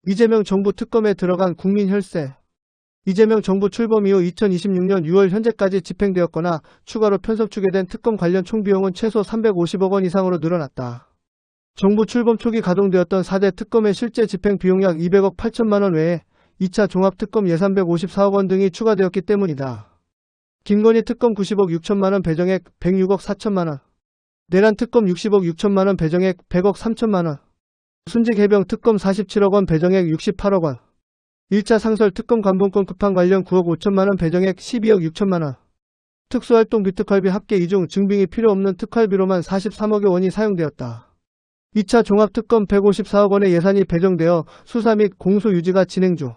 이재명 정부 특검에 들어간 국민 혈세. 이재명 정부 출범 이후 2026년 6월 현재까지 집행되었거나 추가로 편성추계 된 특검 관련 총비용은 최소 350억 원 이상으로 늘어났다. 정부 출범 초기 가동되었던 4대 특검의 실제 집행 비용 약 200억 8천만 원 외에 2차 종합특검 예산 154억 원 등이 추가되었기 때문이다. 김건희 특검 90억 6천만 원 배정액 106억 4천만 원, 내란 특검 60억 6천만 원 배정액 100억 3천만 원, 순직 해병 특검 47억 원 배정액 68억 원, 1차 상설 특검 관본권 급한 관련 9억 5천만 원 배정액 12억 6천만 원, 특수활동 비특활비 합계 이중 증빙이 필요 없는 특활비로만 43억여 원이 사용되었다. 2차 종합특검 154억 원의 예산이 배정되어 수사 및 공소 유지가 진행 중.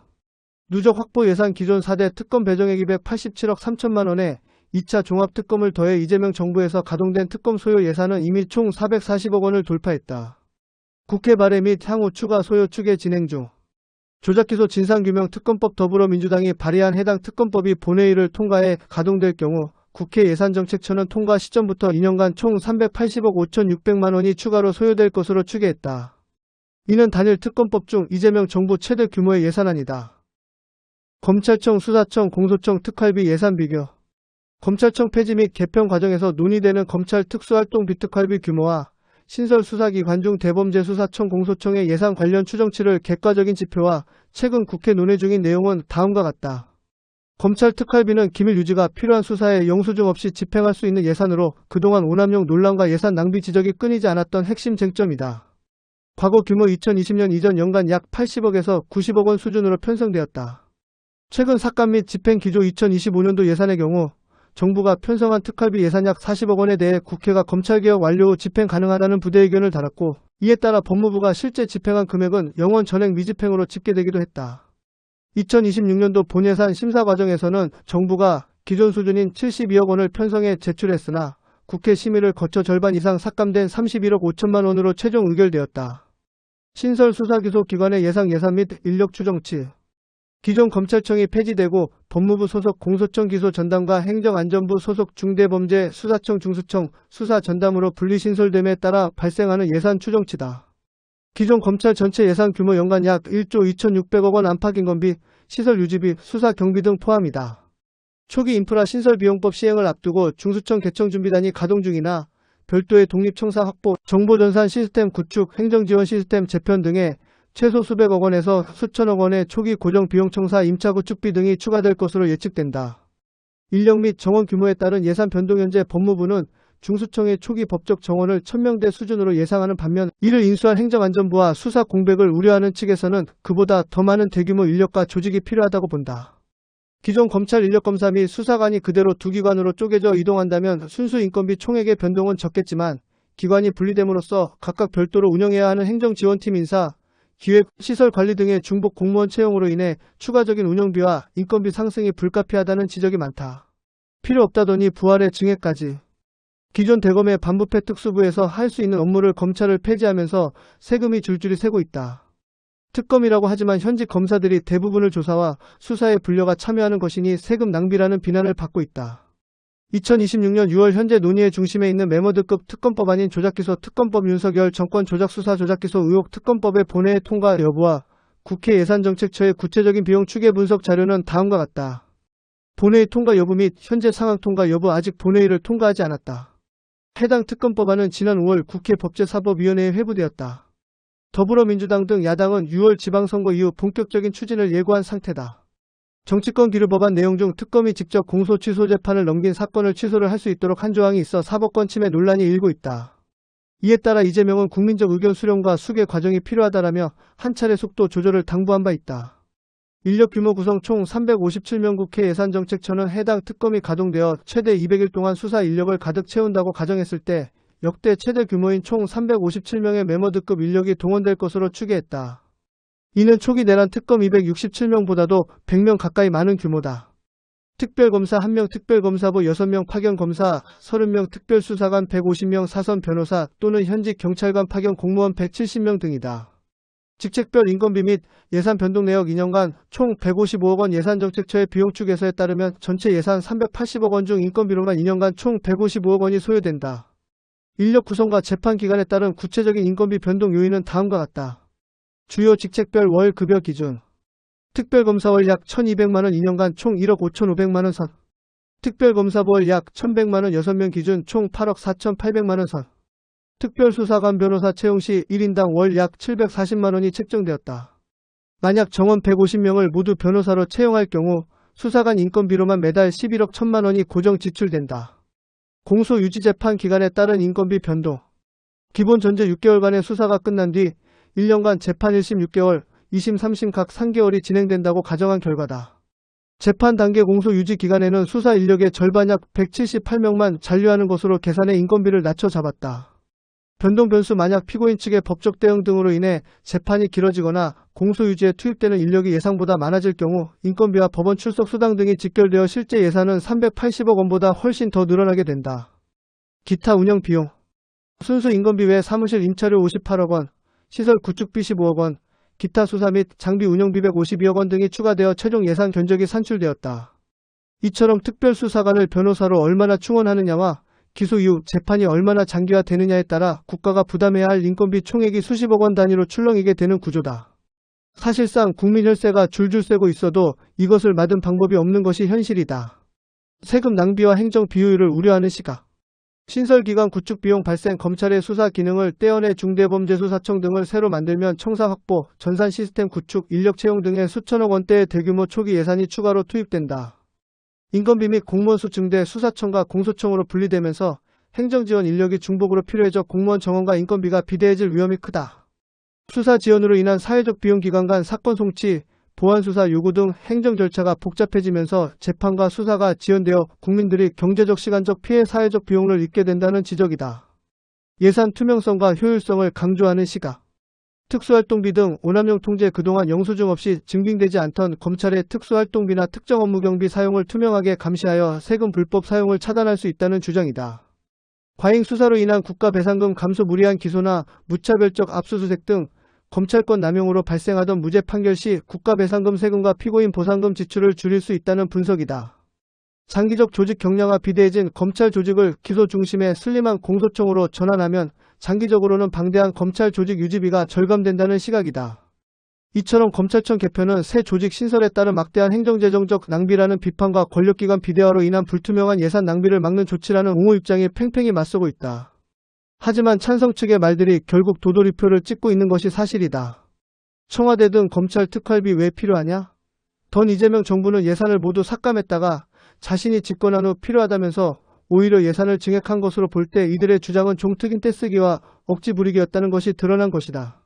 누적 확보 예산 기존 4대 특검 배정액 287억 3천만 원에 2차 종합특검을 더해 이재명 정부에서 가동된 특검 소요 예산은 이미 총 440억 원을 돌파했다. 국회 발의 및 향후 추가 소요 추계 진행 중. 조작기소 진상규명 특검법 더불어민주당이 발의한 해당 특검법이 본회의를 통과해 가동될 경우 국회 예산정책처는 통과 시점부터 2년간 총 380억 5,600만 원이 추가로 소요될 것으로 추계했다. 이는 단일 특검법 중 이재명 정부 최대 규모의 예산안이다. 검찰청, 수사청, 공소청 특활비 예산 비교. 검찰청 폐지 및 개편 과정에서 논의되는 검찰 특수활동 비특활비 규모와 신설 수사기관 중 대범죄수사청, 공소청의 예산 관련 추정치를 객관적인 지표와 최근 국회 논의 중인 내용은 다음과 같다. 검찰 특활비는 기밀 유지가 필요한 수사에 영수증 없이 집행할 수 있는 예산으로 그동안 오남용 논란과 예산 낭비 지적이 끊이지 않았던 핵심 쟁점이다. 과거 규모 2020년 이전 연간 약 80억에서 90억 원 수준으로 편성되었다. 최근 삭감 및 집행 기조 2025년도 예산의 경우 정부가 편성한 특활비 예산 약 40억 원에 대해 국회가 검찰개혁 완료 후 집행 가능하다는 부대 의견을 달았고, 이에 따라 법무부가 실제 집행한 금액은 영원 전액 미집행으로 집계되기도 했다. 2026년도 본예산 심사 과정에서는 정부가 기존 수준인 72억 원을 편성해 제출했으나 국회 심의를 거쳐 절반 이상 삭감된 31억 5천만 원으로 최종 의결되었다. 신설 수사기소기관의 예상 및 인력 추정치. 기존 검찰청이 폐지되고 법무부 소속 공소청 기소 전담과 행정안전부 소속 중대범죄 수사청 중수청 수사 전담으로 분리 신설됨에 따라 발생하는 예산 추정치다. 기존 검찰 전체 예산 규모 연간 약 1조 2,600억 원 안팎 인건비, 시설 유지비, 수사 경비 등 포함이다. 초기 인프라 신설 비용법 시행을 앞두고 중수청 개청 준비단이 가동 중이나 별도의 독립청사 확보, 정보전산 시스템 구축, 행정지원 시스템 재편 등의 최소 수백억 원에서 수천억 원의 초기 고정 비용 청사 임차 구축비 등이 추가될 것으로 예측된다. 인력 및 정원 규모에 따른 예산 변동. 현재 법무부는 중수청의 초기 법적 정원을 1000명대 수준으로 예상하는 반면 이를 인수한 행정안전부와 수사 공백을 우려하는 측에서는 그보다 더 많은 대규모 인력과 조직이 필요하다고 본다. 기존 검찰 인력검사 및 수사관이 그대로 두 기관으로 쪼개져 이동한다면 순수 인건비 총액의 변동은 적겠지만 기관이 분리됨으로써 각각 별도로 운영해야 하는 행정지원팀 인사, 기획, 시설관리 등의 중복 공무원 채용으로 인해 추가적인 운영비와 인건비 상승이 불가피하다는 지적이 많다. 필요 없다더니 부활의 증액까지. 기존 대검의 반부패 특수부에서 할 수 있는 업무를 검찰을 폐지하면서 세금이 줄줄이 새고 있다. 특검이라고 하지만 현직 검사들이 대부분을 조사와 수사에 불려가 참여하는 것이니 세금 낭비라는 비난을 받고 있다. 2026년 6월 현재 논의의 중심에 있는 메모드급 특검법안인 조작기소 특검법 윤석열 정권 조작수사 조작기소 의혹 특검법의 본회의 통과 여부와 국회 예산정책처의 구체적인 비용 추계 분석 자료는 다음과 같다. 본회의 통과 여부 및 현재 상황 통과 여부. 아직 본회의를 통과하지 않았다. 해당 특검법안은 지난 5월 국회 법제사법위원회에 회부되었다. 더불어민주당 등 야당은 6월 지방선거 이후 본격적인 추진을 예고한 상태다. 정치권 기류 법안 내용 중 특검이 직접 공소 취소 재판을 넘긴 사건을 취소를 할 수 있도록 한 조항이 있어 사법권 침해 논란이 일고 있다. 이에 따라 이재명은 국민적 의견 수렴과 수계 과정이 필요하다라며 한 차례 속도 조절을 당부한 바 있다. 인력 규모 구성 총 357명. 국회 예산정책처는 해당 특검이 가동되어 최대 200일 동안 수사 인력을 가득 채운다고 가정했을 때 역대 최대 규모인 총 357명의 메모드급 인력이 동원될 것으로 추계했다. 이는 초기 내란 특검 267명보다도 100명 가까이 많은 규모다. 특별검사 1명, 특별검사부 6명, 파견검사 30명, 특별수사관 150명, 사선 변호사 또는 현직 경찰관 파견 공무원 170명 등이다. 직책별 인건비 및 예산 변동 내역 2년간 총 155억 원 예산정책처의 비용 추계서에 따르면 전체 예산 380억 원 중 인건비로만 2년간 총 155억 원이 소요된다. 인력 구성과 재판 기간에 따른 구체적인 인건비 변동 요인은 다음과 같다. 주요 직책별 월 급여 기준. 특별검사월 약 1200만원 2년간 총 1억 5500만원 선. 특별검사부월 약 1100만원 6명 기준 총 8억 4800만원 선. 특별수사관 변호사 채용 시 1인당 월 약 740만원이 책정되었다. 만약 정원 150명을 모두 변호사로 채용할 경우 수사관 인건비로만 매달 11억 1000만원이 고정 지출된다. 공소 유지 재판 기간에 따른 인건비 변동. 기본 전제 6개월간의 수사가 끝난 뒤 1년간 재판 1심 6개월, 2심 3심 각 3개월이 진행된다고 가정한 결과다. 재판 단계 공소 유지 기간에는 수사 인력의 절반 약 178명만 잔류하는 것으로 계산해 인건비를 낮춰 잡았다. 변동 변수 만약 피고인 측의 법적 대응 등으로 인해 재판이 길어지거나 공소 유지에 투입되는 인력이 예상보다 많아질 경우 인건비와 법원 출석 수당 등이 직결되어 실제 예산은 380억 원보다 훨씬 더 늘어나게 된다. 기타 운영 비용. 순수 인건비 외 사무실 임차료 58억 원, 시설 구축비 15억 원, 기타 수사 및 장비 운영비 152억 원 등이 추가되어 최종 예산 견적이 산출되었다. 이처럼 특별수사관을 변호사로 얼마나 충원하느냐와 기소 이후 재판이 얼마나 장기화되느냐에 따라 국가가 부담해야 할 인건비 총액이 수십억 원 단위로 출렁이게 되는 구조다. 사실상 국민 혈세가 줄줄 새고 있어도 이것을 막을 방법이 없는 것이 현실이다. 세금 낭비와 행정 비효율을 우려하는 시각. 신설기관 구축 비용 발생. 검찰의 수사 기능을 떼어내 중대범죄수사청 등을 새로 만들면 청사 확보, 전산 시스템 구축, 인력 채용 등의 수천억 원대의 대규모 초기 예산이 추가로 투입된다. 인건비 및 공무원 수 증대. 수사청과 공소청으로 분리되면서 행정지원 인력이 중복으로 필요해져 공무원 정원과 인건비가 비대해질 위험이 크다. 수사 지연으로 인한 사회적 비용, 기관 간 사건 송치, 보안수사 요구 등 행정 절차가 복잡해지면서 재판과 수사가 지연되어 국민들이 경제적 시간적 피해, 사회적 비용을 입게 된다는 지적이다. 예산 투명성과 효율성을 강조하는 시각. 특수활동비 등 오남용 통제. 그동안 영수증 없이 증빙되지 않던 검찰의 특수활동비나 특정 업무 경비 사용을 투명하게 감시하여 세금 불법 사용을 차단할 수 있다는 주장이다. 과잉 수사로 인한 국가배상금 감소, 무리한 기소나 무차별적 압수수색 등 검찰권 남용으로 발생하던 무죄 판결 시 국가배상금 세금과 피고인 보상금 지출을 줄일 수 있다는 분석이다. 장기적 조직 경량화. 비대해진 검찰 조직을 기소 중심의 슬림한 공소청으로 전환하면 장기적으로는 방대한 검찰 조직 유지비가 절감된다는 시각이다. 이처럼 검찰청 개편은 새 조직 신설에 따른 막대한 행정재정적 낭비라는 비판과 권력기관 비대화로 인한 불투명한 예산 낭비를 막는 조치라는 옹호 입장이 팽팽히 맞서고 있다. 하지만 찬성 측의 말들이 결국 도돌이표를 찍고 있는 것이 사실이다. 청와대 등 검찰 특활비 왜 필요하냐? 던 이재명 정부는 예산을 모두 삭감했다가 자신이 집권한 후 필요하다면서 오히려 예산을 증액한 것으로 볼 때 이들의 주장은 종특인 떼쓰기와 억지 부리기였다는 것이 드러난 것이다.